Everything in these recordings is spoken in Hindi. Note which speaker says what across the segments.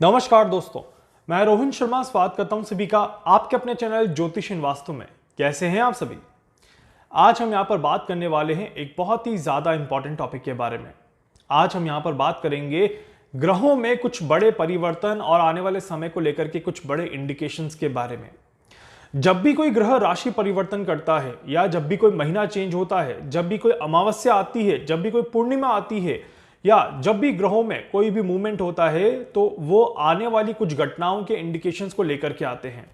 Speaker 1: नमस्कार दोस्तों, मैं रोहन शर्मा स्वागत करता हूं सभी का आपके अपने चैनल ज्योतिष इन वास्तु में। कैसे हैं आप सभी? आज हम यहां पर बात करने वाले हैं एक बहुत ही ज्यादा इंपॉर्टेंट टॉपिक के बारे में। आज हम यहां पर बात करेंगे ग्रहों में कुछ बड़े परिवर्तन और आने वाले समय को लेकर के कुछ बड़े इंडिकेशंस के बारे में। जब भी कोई ग्रह राशि परिवर्तन करता है या जब भी कोई महीना चेंज होता है, जब भी कोई अमावस्या आती है, जब भी कोई पूर्णिमा आती है या जब भी ग्रहों में कोई भी मूवमेंट होता है तो वो आने वाली कुछ घटनाओं के इंडिकेशंस को लेकर के आते हैं।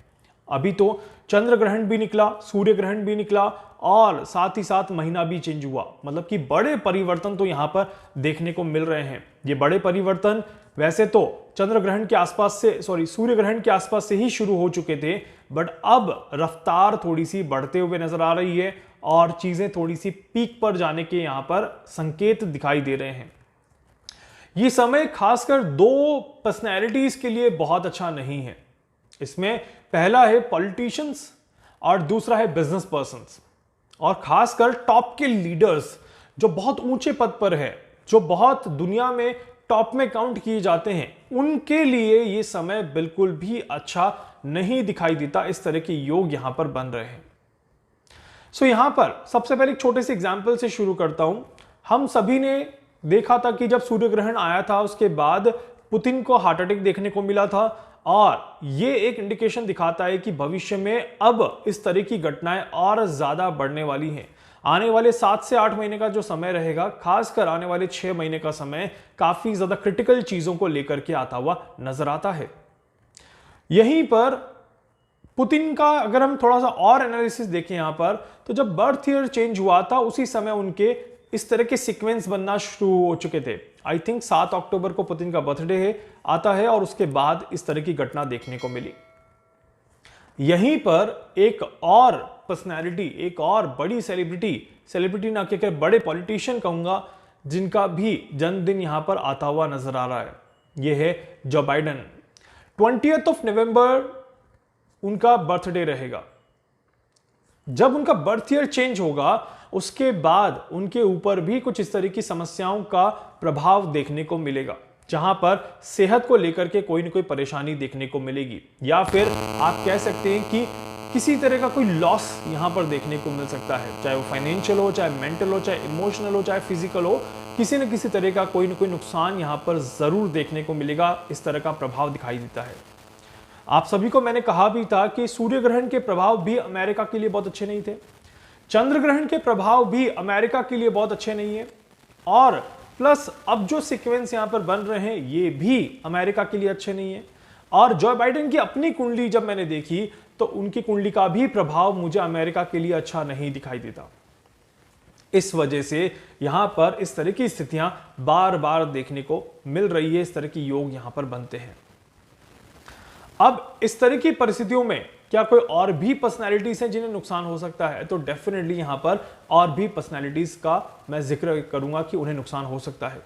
Speaker 1: अभी तो चंद्र ग्रहण भी निकला, सूर्य ग्रहण भी निकला और साथ ही साथ महीना भी चेंज हुआ। मतलब कि बड़े परिवर्तन तो यहां पर देखने को मिल रहे हैं। ये बड़े परिवर्तन वैसे तो चंद्र ग्रहण के आसपास से सूर्य ग्रहण के आसपास से ही शुरू हो चुके थे, बट अब रफ्तार थोड़ी सी बढ़ते हुए नजर आ रही है और चीजें थोड़ी सी पीक पर जाने के यहां पर संकेत दिखाई दे रहे हैं। ये समय खासकर दो पर्सनैलिटीज के लिए बहुत अच्छा नहीं है। इसमें पहला है पॉलिटिशियंस और दूसरा है बिजनेस पर्संस, और खासकर टॉप के लीडर्स जो बहुत ऊंचे पद पर है, जो बहुत दुनिया में टॉप में काउंट किए जाते हैं, उनके लिए ये समय बिल्कुल भी अच्छा नहीं दिखाई देता। इस तरह के योग यहां पर बन रहे हैं। यहां पर सबसे पहले एक छोटे से एग्जाम्पल से शुरू करता हूं। हम सभी ने देखा था कि जब सूर्य ग्रहण आया था उसके बाद पुतिन को हार्ट अटैक देखने को मिला था, और यह एक इंडिकेशन दिखाता है कि भविष्य में अब इस तरह की घटनाएं और ज्यादा बढ़ने वाली हैं। आने वाले 7 से 8 महीने का जो समय रहेगा, खासकर आने वाले 6 महीने का समय काफी ज्यादा क्रिटिकल चीजों को लेकर के आता हुआ नजर आता है। यहीं पर पुतिन का अगर हम थोड़ा सा और एनालिसिस देखें यहां पर, तो जब बर्थ ईयर चेंज हुआ था उसी समय उनके इस तरह के सीक्वेंस बनना शुरू हो चुके थे। आई थिंक 7 अक्टूबर को पुतिन का बर्थडे आता है और उसके बाद इस तरह की घटना देखने को मिली। यहीं पर एक और पर्सनैलिटी, एक और बड़ी सेलिब्रिटी ना कहकर बड़े पॉलिटिशियन कहूंगा, जिनका भी जन्मदिन यहां पर आता हुआ नजर आ रहा है। यह है जो बाइडेन। 20 नवंबर उनका बर्थडे रहेगा। जब उनका बर्थ ईयर चेंज होगा उसके बाद उनके ऊपर भी कुछ इस तरह की समस्याओं का प्रभाव देखने को मिलेगा, जहां पर सेहत को लेकर के कोई ना कोई परेशानी देखने को मिलेगी, या फिर आप कह सकते हैं कि किसी तरह का कोई लॉस यहां पर देखने को मिल सकता है। चाहे वो फाइनेंशियल हो, चाहे मेंटल हो, चाहे इमोशनल हो, चाहे फिजिकल हो, किसी न किसी तरह का कोई ना कोई नुकसान यहां पर जरूर देखने को मिलेगा। इस तरह का प्रभाव दिखाई देता है। आप सभी को मैंने कहा भी था कि सूर्य ग्रहण के प्रभाव भी अमेरिका के लिए बहुत अच्छे नहीं थे, चंद्र ग्रहण के प्रभाव भी अमेरिका के लिए बहुत अच्छे नहीं है, और प्लस अब जो सीक्वेंस यहां पर बन रहे हैं ये भी अमेरिका के लिए अच्छे नहीं है। और जो बाइडेन की अपनी कुंडली जब मैंने देखी तो उनकी कुंडली का भी प्रभाव मुझे अमेरिका के लिए अच्छा नहीं दिखाई देता। इस वजह से यहां पर इस तरह की स्थितियां बार बार देखने को मिल रही है। इस तरह की योग यहां पर बनते हैं। अब इस तरह की परिस्थितियों में क्या कोई और भी पर्सनैलिटीज हैं जिन्हें नुकसान हो सकता है? तो डेफिनेटली यहां पर और भी पर्सनैलिटीज का मैं जिक्र करूंगा कि उन्हें नुकसान हो सकता है।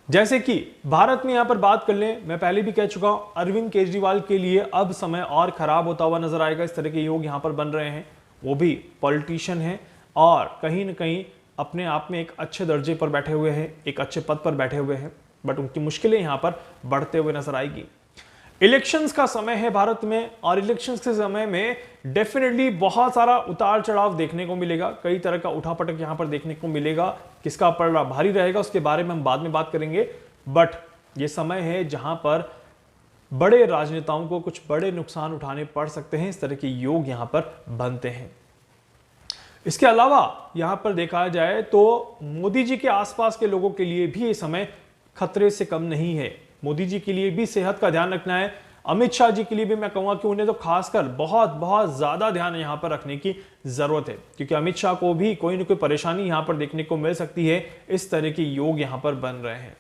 Speaker 1: जैसे कि भारत में यहां पर बात कर लें, मैं पहले भी कह चुका हूं, अरविंद केजरीवाल के लिए अब समय और खराब होता हुआ नजर आएगा। इस तरह के योग यहां पर बन रहे हैं। वो भी पॉलिटिशियन हैं और कहीं ना कहीं अपने आप में एक अच्छे दर्जे पर बैठे हुए हैं, एक अच्छे पद पर बैठे हुए हैं, बट उनकी मुश्किलें यहां पर बढ़ते हुए नजर आएगी। इलेक्शंस का समय है भारत में, और इलेक्शंस के समय में डेफिनेटली बहुत सारा उतार चढ़ाव देखने को मिलेगा। कई तरह का उठापटक यहां पर देखने को मिलेगा। किसका पलड़ा भारी रहेगा उसके बारे में हम बाद में बात करेंगे, बट ये समय है जहां पर बड़े राजनेताओं को कुछ बड़े नुकसान उठाने पड़ सकते हैं। इस तरह के योग यहां पर बनते हैं। इसके अलावा यहां पर देखा जाए तो मोदी जी के आसपास के लोगों के लिए भी ये समय खतरे से कम नहीं है। मोदी जी के लिए भी सेहत का ध्यान रखना है। अमित शाह जी के लिए भी मैं कहूंगा कि उन्हें तो खासकर बहुत बहुत ज्यादा ध्यान यहां पर रखने की जरूरत है, क्योंकि अमित शाह को भी कोई ना कोई परेशानी यहां पर देखने को मिल सकती है। इस तरह के योग यहां पर बन रहे हैं।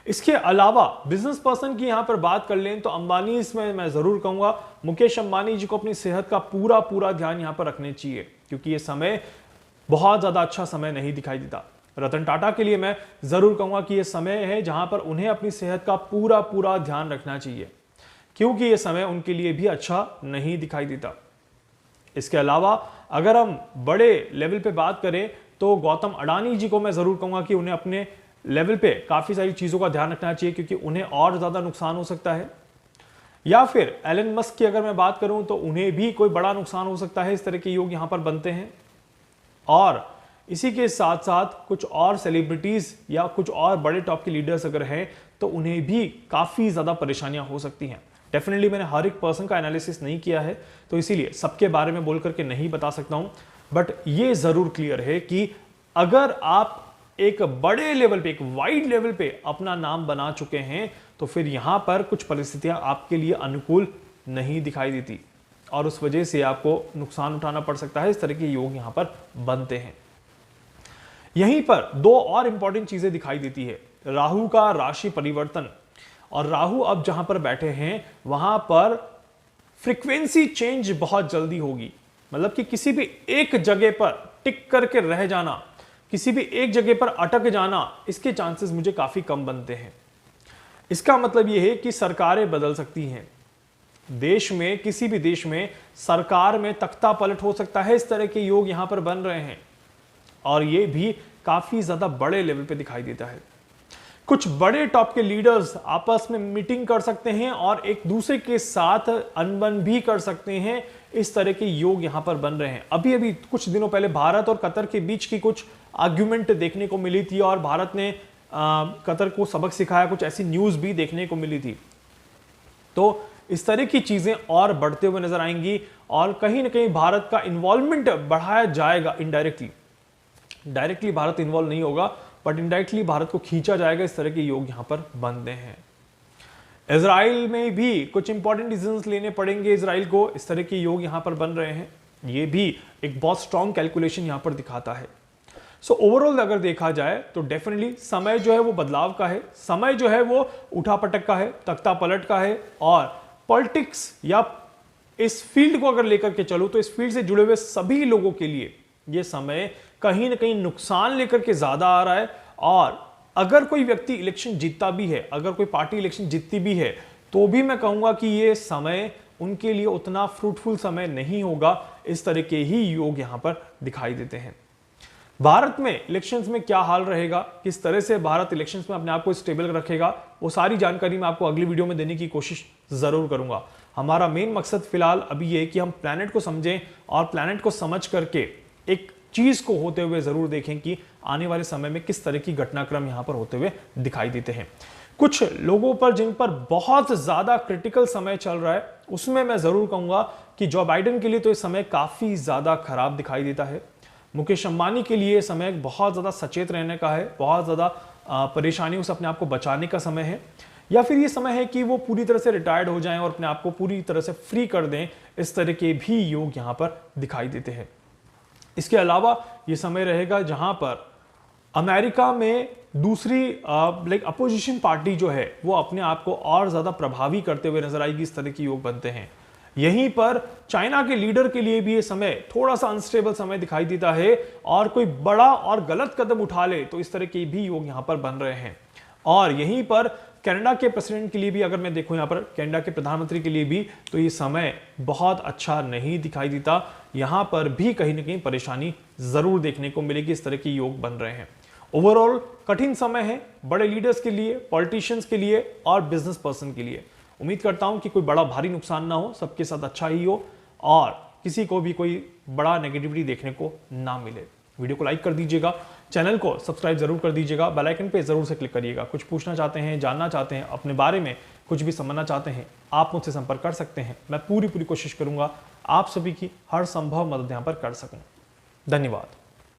Speaker 1: इसके अलावा बिजनेस पर्सन की यहां पर बात कर लें तो अंबानी, इसमें मैं जरूर कहूंगा मुकेश अंबानी जी को अपनी सेहत का पूरा पूरा ध्यान यहां पर रखने चाहिए, क्योंकि यह समय बहुत ज्यादा अच्छा समय नहीं दिखाई देता। रतन टाटा के लिए मैं जरूर कहूंगा कि यह समय है जहां पर उन्हें अपनी सेहत का पूरा पूरा ध्यान रखना चाहिए, क्योंकि यह समय उनके लिए भी अच्छा नहीं दिखाई देता। इसके अलावा अगर हम बड़े लेवल पे बात करें तो गौतम अडानी जी को मैं जरूर कहूंगा कि उन्हें अपने लेवल पे काफ़ी सारी चीज़ों का ध्यान रखना चाहिए क्योंकि उन्हें और ज़्यादा नुकसान हो सकता है। या फिर एलन मस्क की अगर मैं बात करूं तो उन्हें भी कोई बड़ा नुकसान हो सकता है, इस तरह के योग यहां पर बनते हैं। और इसी के साथ साथ कुछ और सेलिब्रिटीज या कुछ और बड़े टॉप के लीडर्स अगर हैं तो उन्हें भी काफ़ी ज़्यादा परेशानियां हो सकती हैं। डेफिनेटली मैंने हर एक पर्सन का एनालिसिस नहीं किया है तो इसीलिए सबके बारे में बोल करके नहीं बता सकता हूं, बट ये ज़रूर क्लियर है कि अगर आप एक बड़े लेवल पे, एक वाइड लेवल पे अपना नाम बना चुके हैं तो फिर यहां पर कुछ परिस्थितियां आपके लिए अनुकूल नहीं दिखाई देती और उस वजह से आपको नुकसान उठाना पड़ सकता है। इस तरह के योग यहां पर बनते हैं। यहीं पर दो और इंपॉर्टेंट चीजें दिखाई देती है, राहु का राशि परिवर्तन। और राहु अब जहां पर बैठे हैं वहां पर फ्रीक्वेंसी चेंज बहुत जल्दी होगी, मतलब कि किसी भी एक जगह पर टिक करके रह जाना, किसी भी एक जगह पर अटक जाना, इसके चांसेस मुझे काफी कम बनते हैं। इसका मतलब यह है कि सरकारें बदल सकती हैं, देश में, किसी भी देश में सरकार में तख्ता पलट हो सकता है। इस तरह के योग यहां पर बन रहे हैं और यह भी काफी ज्यादा बड़े लेवल पे दिखाई देता है। कुछ बड़े टॉप के लीडर्स आपस में मीटिंग कर सकते हैं और एक दूसरे के साथ अनबन भी कर सकते हैं। इस तरह के योग यहां पर बन रहे हैं। अभी अभी कुछ दिनों पहले भारत और कतर के बीच की कुछ आर्ग्यूमेंट देखने को मिली थी और भारत ने कतर को सबक सिखाया, कुछ ऐसी न्यूज भी देखने को मिली थी। तो इस तरह की चीजें और बढ़ते हुए नजर आएंगी और कहीं ना कहीं भारत का इन्वॉल्वमेंट बढ़ाया जाएगा इनडायरेक्टली। डायरेक्टली भारत इन्वॉल्व नहीं होगा बट इनडायरेक्टली भारत को खींचा जाएगा। इस तरह के योग यहां पर बनते हैं। इजराइल में भी कुछ इंपॉर्टेंट डिसीजंस लेने पड़ेंगे इजराइल को, इस तरह के योग यहां पर बन रहे हैं। ये भी एक बहुत स्ट्रॉन्ग कैलकुलेशन यहां पर दिखाता है। सो ओवरऑल अगर देखा जाए तो डेफिनेटली समय जो है वो बदलाव का है, समय जो है वो उठापटक का है, तख्ता पलट का है। और पॉलिटिक्स या इस फील्ड को अगर लेकर के चलो तो इस फील्ड से जुड़े हुए सभी लोगों के लिए ये समय कहीं ना कहीं नुकसान लेकर के ज्यादा आ रहा है। और अगर कोई व्यक्ति इलेक्शन जीतता भी है, अगर कोई पार्टी इलेक्शन जीतती भी है, तो भी मैं कहूंगा कि ये समय उनके लिए उतना फ्रूटफुल समय नहीं होगा। इस तरह के ही योग यहां पर दिखाई देते हैं। भारत में इलेक्शंस में क्या हाल रहेगा, किस तरह से भारत इलेक्शंस में अपने आप को स्टेबल रखेगा, वो सारी जानकारी मैं आपको अगली वीडियो में देने की कोशिश जरूर करूंगा। हमारा मेन मकसद फिलहाल अभी ये है कि हम प्लैनेट को समझें और प्लैनेट को समझ करके एक चीज को होते हुए जरूर देखें कि आने वाले समय में किस तरह की घटनाक्रम यहां पर होते हुए दिखाई देते हैं। कुछ लोगों पर जिन पर बहुत ज्यादा क्रिटिकल समय चल रहा है, उसमें मैं जरूर कहूंगा कि जो बाइडेन के लिए तो ये समय काफी ज्यादा खराब दिखाई देता है। मुकेश अंबानी के लिए समय बहुत ज्यादा सचेत रहने का है, बहुत ज्यादा परेशानियों से अपने आप को बचाने का समय है। या फिर ये समय है कि वो पूरी तरह से रिटायर्ड हो जाएं और अपने आप को पूरी तरह से फ्री कर दें। इस तरह के भी योग यहां पर दिखाई देते हैं। इसके अलावा ये समय रहेगा जहां पर अमेरिका में दूसरी अपोजिशन पार्टी जो है वो अपने आप को और ज्यादा प्रभावी करते हुए नजर आएगी। इस तरह के योग बनते हैं। यहीं पर चाइना के लीडर के लिए भी ये समय थोड़ा सा अनस्टेबल समय दिखाई देता है और कोई बड़ा और गलत कदम उठा ले तो इस तरह के भी योग यहां पर बन रहे हैं। और यहीं पर कनाडा के प्रेसिडेंट के लिए भी अगर मैं देखूं, यहां पर कनाडा के प्रधानमंत्री के लिए भी तो ये समय बहुत अच्छा नहीं दिखाई देता। यहां पर भी कहीं ना कहीं परेशानी जरूर देखने को मिलेगी। इस तरह के योग बन रहे हैं। ओवरऑल कठिन समय है बड़े लीडर्स के लिए, पॉलिटिशियंस के लिए और बिजनेस पर्सन के लिए। उम्मीद करता हूं कि कोई बड़ा भारी नुकसान ना हो, सबके साथ अच्छा ही हो और किसी को भी कोई बड़ा नेगेटिविटी देखने को ना मिले। वीडियो को लाइक कर दीजिएगा, चैनल को सब्सक्राइब जरूर कर दीजिएगा, बेल आइकन पे जरूर से क्लिक करिएगा। कुछ पूछना चाहते हैं, जानना चाहते हैं, अपने बारे में कुछ भी समझना चाहते हैं, आप मुझसे संपर्क कर सकते हैं। मैं पूरी कोशिश करूंगा आप सभी की हर संभव मदद यहां पर कर सकूं। धन्यवाद।